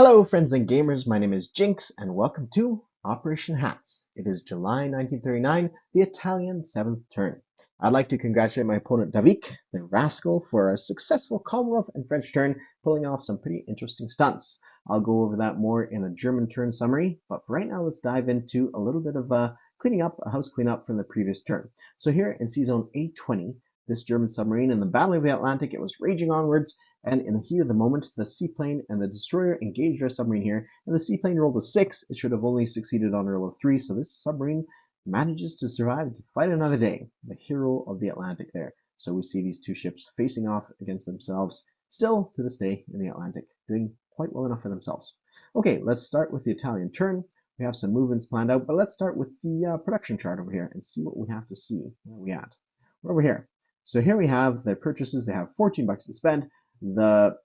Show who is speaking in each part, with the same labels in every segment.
Speaker 1: Hello friends and gamers, my name is Jinx and welcome to Operation Hats. It is July 1939, the Italian 7th turn. I'd like to congratulate my opponent Davik, the rascal, for a successful Commonwealth and French turn, pulling off some pretty interesting stunts. I'll go over that more in the German turn summary, but for right now let's dive into a little bit of cleaning up, a house cleanup from the previous turn. So here in Sea Zone A20, this German submarine in the Battle of the Atlantic, it was raging onwards, and in the heat of the moment, the seaplane and the destroyer engaged our submarine here, and the seaplane rolled a 6. It should have only succeeded on a roll of 3, so this submarine manages to survive to fight another day. The hero of the Atlantic there. So we see these two ships facing off against themselves, still to this day in the Atlantic, doing quite well enough for themselves. Okay, let's start with the Italian turn. We have some movements planned out, but let's start with the production chart over here and see what we have to see. Where are we at? We're over here. So here we have the purchases. They have 14 bucks to spend. The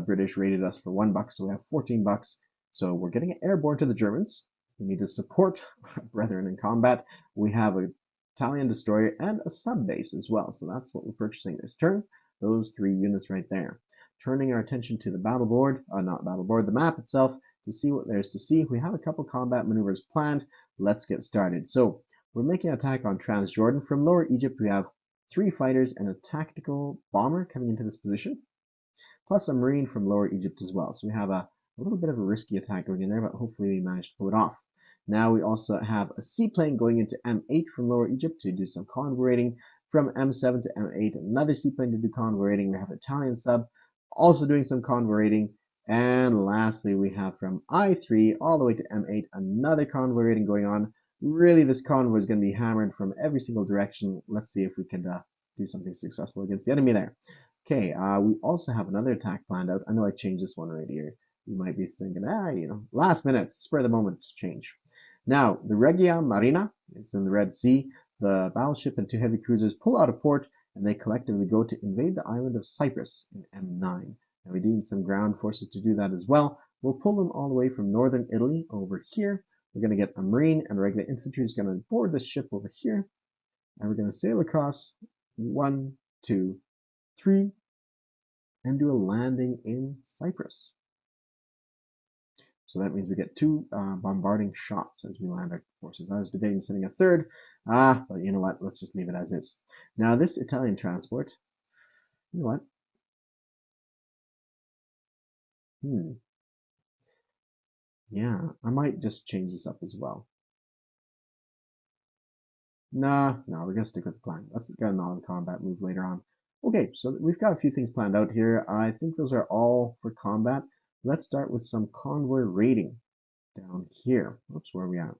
Speaker 1: British rated us for $1, so we have 14 bucks. So we're getting it airborne to the Germans. We need to support our brethren in combat. We have an Italian destroyer and a sub base as well. So that's what we're purchasing this turn. Those 3 units right there. Turning our attention to the battle board, not battle board, the map itself, to see what there's to see. We have a couple combat maneuvers planned. Let's get started. So we're making an attack on Transjordan. From Lower Egypt, we have 3 fighters and a tactical bomber coming into this position, plus a marine from Lower Egypt as well. So we have a little bit of a risky attack going in there, but hopefully we managed to pull it off. Now we also have a seaplane going into M8 from Lower Egypt to do some convoy raiding. From M7 to M8, another seaplane to do convoy raiding. We have an Italian sub also doing some convoy raiding. And lastly, we have from I3 all the way to M8, another convoy raiding going on. Really, this convoy is going to be hammered from every single direction. Let's see if we can do something successful against the enemy there. Okay, we also have another attack planned out. I know I changed this one right here. You might be thinking, last minute, spur of the moment change. Now, the Regia Marina, it's in the Red Sea. The battleship and 2 heavy cruisers pull out of port, and they collectively go to invade the island of Cyprus in M9. And we need some ground forces to do that as well. We'll pull them all the way from northern Italy over here. We're going to get a marine and regular infantry is going to board this ship over here. And we're going to sail across 1, 2, 3, and do a landing in Cyprus. So that means we get 2 bombarding shots as we land our forces. I was debating sending a third, but you know what? Let's just leave it as is. Now this Italian transport, you know what? Yeah, I might just change this up as well. No, we're gonna stick with the plan. Let's get a non-combat move later on. Okay, so we've got a few things planned out here. I think those are all for combat. Let's start with some convoy raiding down here. Oops, where are we at?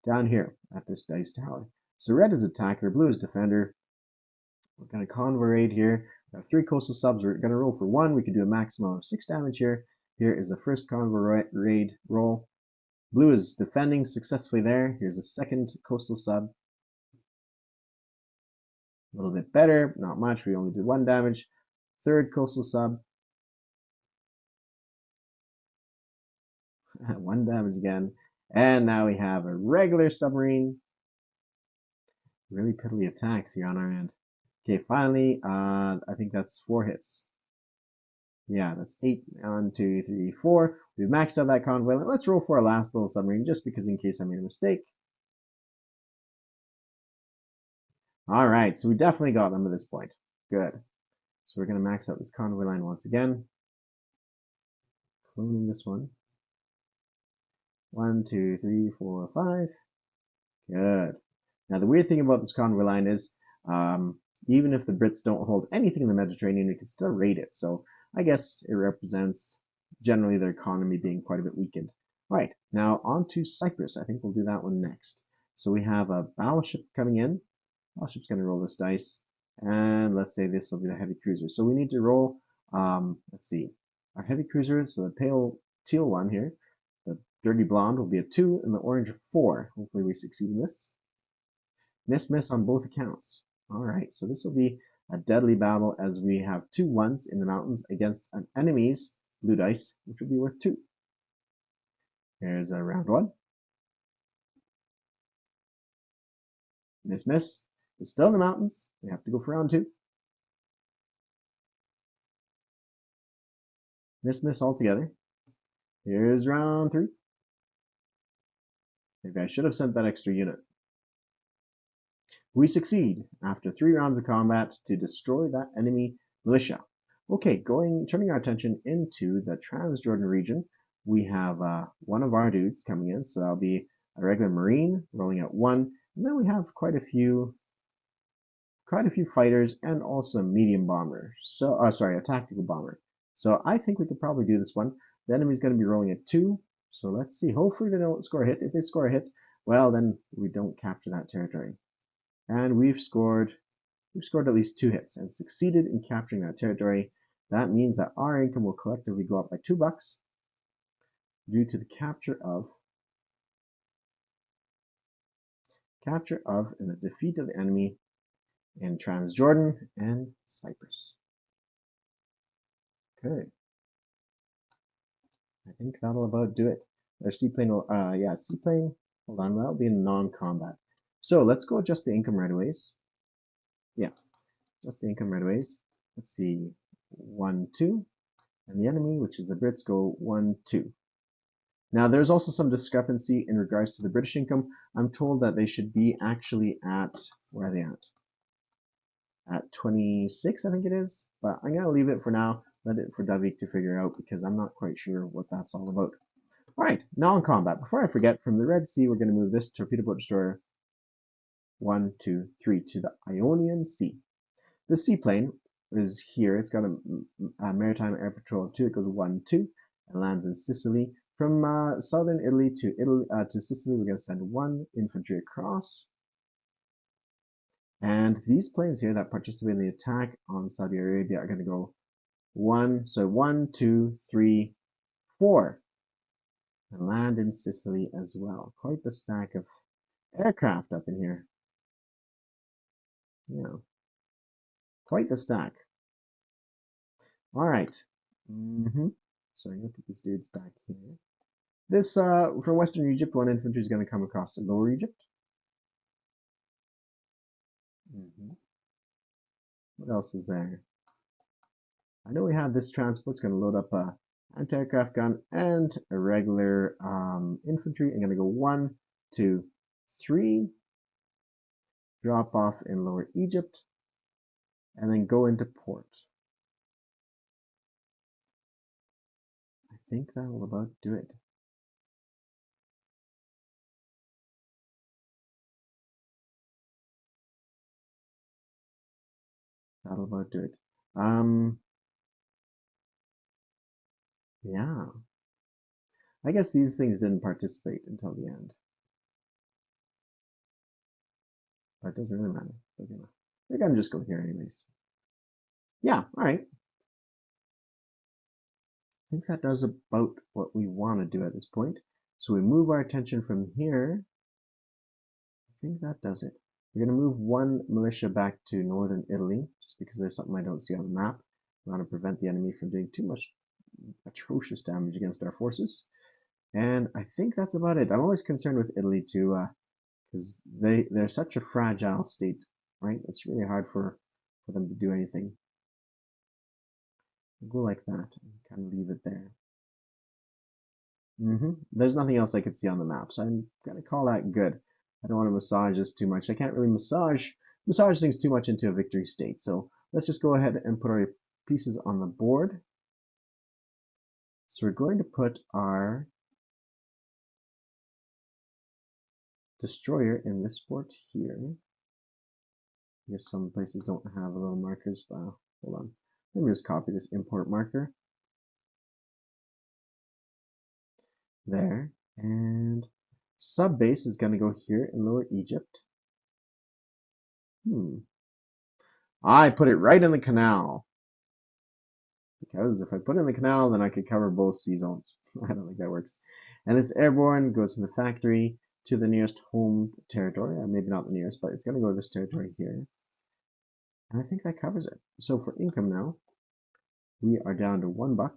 Speaker 1: Down here at this dice tower. So red is attacker, blue is defender. We're gonna convoy raid here. We have 3 coastal subs. We're gonna roll for 1. We can do a maximum of 6 damage here. Here is the first convoy raid roll. Blue is defending successfully there. Here's a second coastal sub. A little bit better, not much. We only did 1 damage. Third coastal sub. 1 damage again. And now we have a regular submarine. Really piddly attacks here on our end. Okay, finally, I think that's 4 hits. Yeah, that's 8. 1, 2, 3, 4. We've maxed out that convoy. Let's roll for our last little submarine, just because in case I made a mistake. Alright, so we definitely got them at this point. Good. So we're going to max out this convoy line once again. Cloning this one. 1, 2, 3, 4, 5. Good. Now the weird thing about this convoy line is, even if the Brits don't hold anything in the Mediterranean, we can still raid it. So I guess it represents generally their economy being quite a bit weakened. Right, now on to Cyprus. I think we'll do that one next. So we have a battleship coming in. Battleship's going to roll this dice. And let's say this will be the heavy cruiser. So we need to roll, let's see, our heavy cruiser, so the pale teal one here, the dirty blonde will be a 2 and the orange a 4. Hopefully we succeed in this. Miss on both accounts. Alright, so this will be a deadly battle as we have 2 1s in the mountains against an enemy's blue dice, which will be worth 2. Here's a round 1. Miss. It's still in the mountains. We have to go for round 2. Miss altogether. Here's round 3. Maybe I should have sent that extra unit. We succeed after 3 rounds of combat to destroy that enemy militia. Okay, turning our attention into the Transjordan region, we have one of our dudes coming in, so that'll be a regular Marine rolling at 1, and then we have quite a few fighters and also a medium bomber. So, a tactical bomber. So I think we could probably do this one. The enemy's going to be rolling at 2, so let's see. Hopefully they don't score a hit. If they score a hit, well, then we don't capture that territory. And we've scored at least 2 hits and succeeded in capturing that territory. That means that our income will collectively go up by $2 due to the capture of and the defeat of the enemy in Transjordan and Cyprus. Okay. I think that'll about do it. Our seaplane will, seaplane, hold on, that'll be in non-combat. So let's go adjust the income right away. Yeah, adjust the income right away. Let's see, 1, 2, and the enemy, which is the Brits, go 1, 2. Now there's also some discrepancy in regards to the British income. I'm told that they should be actually at, where are they at? At 26, I think it is, but I'm gonna leave it for now. Let it for Davik to figure out because I'm not quite sure what that's all about. Alright, non-combat. Before I forget, from the Red Sea, we're going to move this torpedo boat destroyer 1, 2, 3 to the Ionian Sea. The seaplane is here. It's got a maritime air patrol of 2. It goes 1, 2, and lands in Sicily. From southern Italy to Sicily, we're going to send 1 infantry across. And these planes here that participate in the attack on Saudi Arabia are going to go 1, 2, 3, 4. And land in Sicily as well. Quite the stack of aircraft up in here. Yeah, quite the stack. All right. So I'm gonna put these dudes back here. This for Western Egypt, 1 infantry is going to come across to Lower Egypt. What else is there? I know we have this transport. It's going to load up a anti-aircraft gun and a regular infantry. I'm going to go 1, 2, 3. Drop off in Lower Egypt, and then go into port. I think that will about do it. That'll about do it. Yeah. I guess these things didn't participate until the end. But it doesn't really matter. They're gonna just go here anyways. Yeah, alright. I think that does about what we want to do at this point. So we move our attention from here. I think that does it. We're going to move 1 militia back to northern Italy, just because there's something I don't see on the map. We want to prevent the enemy from doing too much atrocious damage against our forces. And I think that's about it. I'm always concerned with Italy too, because they're such a fragile state, right? It's really hard for them to do anything. We'll go like that and kind of leave it there. There's nothing else I could see on the map, so I'm gonna call that good. I don't want to massage this too much. I can't really massage things too much into a victory state. So let's just go ahead and put our pieces on the board. So we're going to put our destroyer in this port here. I guess some places don't have little markers. Hold on. Let me just copy this import marker. There. And sub base is going to go here in Lower Egypt. I put it right in the canal. Because if I put it in the canal, then I could cover both sea zones. I don't think that works. And this airborne goes from the factory to the nearest home territory. Maybe not the nearest, but it's going to go to this territory here. And I think that covers it. So for income now, we are down to $1.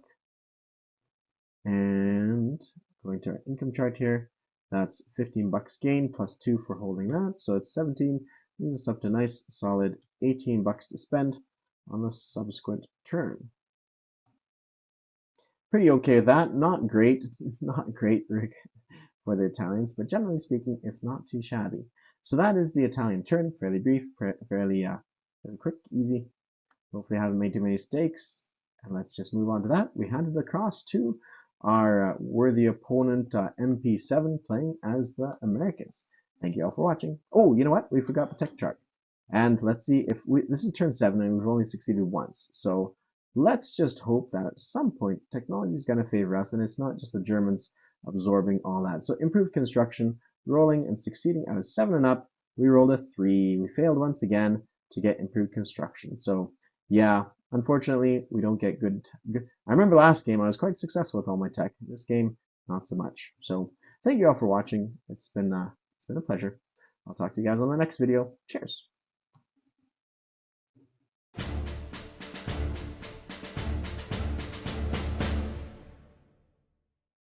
Speaker 1: And going to our income chart here, that's $15 gain plus 2 for holding that. So it's 17. Leaves us up to a nice solid $18 to spend on the subsequent turn. pretty okay with that. Not great, not great for the Italians, but generally speaking, it's not too shabby. So that is the Italian turn. Fairly brief, fairly quick, easy. Hopefully I haven't made too many mistakes. And let's just move on to that. We handed across to our worthy opponent, MP7, playing as the Americans. Thank you all for watching. Oh, you know what? We forgot the tech chart. And let's see if this is turn 7 and we've only succeeded once. So let's just hope that at some point technology is going to favor us and it's not just the Germans absorbing all that. So improved construction, rolling and succeeding at a 7 and up. We rolled a 3. We failed once again to get improved construction. So yeah, unfortunately, we don't get good. I remember last game I was quite successful with all my tech. This game, not so much. So thank you all for watching. It's been a pleasure. I'll talk to you guys on the next video. Cheers.